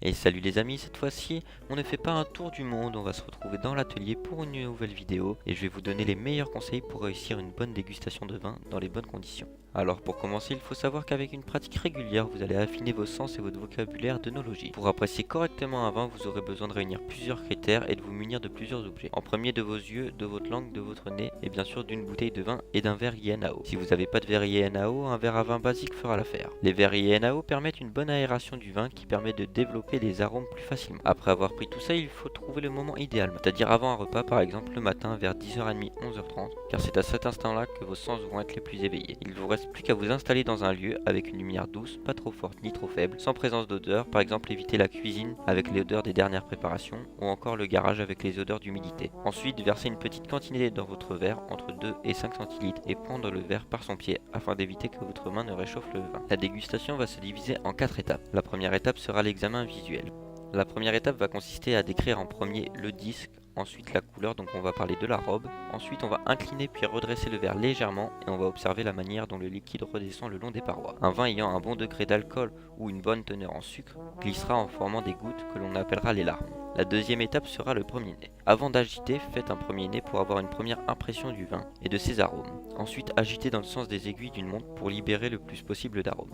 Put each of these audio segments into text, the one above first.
Et salut les amis, cette fois-ci, on ne fait pas un tour du monde, on va se retrouver dans l'atelier pour une nouvelle vidéo et je vais vous donner les meilleurs conseils pour réussir une bonne dégustation de vin dans les bonnes conditions. Alors pour commencer, il faut savoir qu'avec une pratique régulière, vous allez affiner vos sens et votre vocabulaire d'œnologie. Pour apprécier correctement un vin, vous aurez besoin de réunir plusieurs critères et de vous munir de plusieurs objets. En premier, de vos yeux, de votre langue, de votre nez et bien sûr d'une bouteille de vin et d'un verre INAO. Si vous n'avez pas de verre INAO, un verre à vin basique fera l'affaire. Les verres INAO permettent une bonne aération du vin qui permet de développer les arômes plus facilement. Après avoir pris tout ça, il faut trouver le moment idéal, c'est-à-dire avant un repas, par exemple le matin vers 10h30, 11h30, car c'est à cet instant-là que vos sens vont être les plus éveillés. Il ne vous reste plus qu'à vous installer dans un lieu avec une lumière douce, pas trop forte ni trop faible, sans présence d'odeur, par exemple éviter la cuisine avec les odeurs des dernières préparations, ou encore le garage avec les odeurs d'humidité. Ensuite, versez une petite quantité dans votre verre, entre 2 et 5 centilitres, et prendre le verre par son pied, afin d'éviter que votre main ne réchauffe le vin. La dégustation va se diviser en 4 étapes. La première étape sera l'examen visuel. La première étape va consister à décrire en premier le disque, ensuite la couleur, donc on va parler de la robe. Ensuite on va incliner puis redresser le verre légèrement et on va observer la manière dont le liquide redescend le long des parois. Un vin ayant un bon degré d'alcool ou une bonne teneur en sucre glissera en formant des gouttes que l'on appellera les larmes. La deuxième étape sera le premier nez. Avant d'agiter, faites un premier nez pour avoir une première impression du vin et de ses arômes. Ensuite agitez dans le sens des aiguilles d'une montre pour libérer le plus possible d'arômes.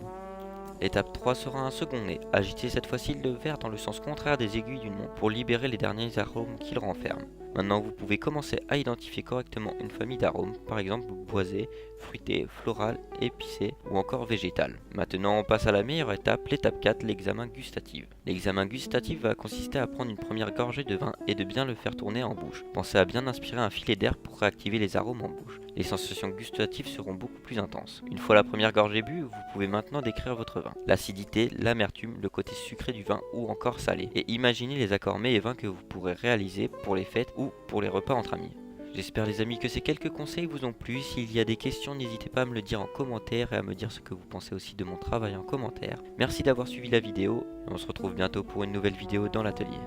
L'étape 3 sera un second nez. Agitez cette fois-ci le verre dans le sens contraire des aiguilles d'une montre pour libérer les derniers arômes qu'il renferme. Maintenant, vous pouvez commencer à identifier correctement une famille d'arômes, par exemple boisé, fruité, floral, épicé ou encore végétal. Maintenant, on passe à la meilleure étape, l'étape 4, l'examen gustatif. L'examen gustatif va consister à prendre une première gorgée de vin et de bien le faire tourner en bouche. Pensez à bien inspirer un filet d'air pour réactiver les arômes en bouche. Les sensations gustatives seront beaucoup plus intenses. Une fois la première gorgée bue, vous pouvez maintenant décrire votre vin. L'acidité, l'amertume, le côté sucré du vin ou encore salé. Et imaginez les accords mets et vins que vous pourrez réaliser pour les fêtes ou pour les repas entre amis. J'espère les amis que ces quelques conseils vous ont plu. S'il y a des questions, n'hésitez pas à me le dire en commentaire et à me dire ce que vous pensez aussi de mon travail en commentaire. Merci d'avoir suivi la vidéo et on se retrouve bientôt pour une nouvelle vidéo dans l'atelier.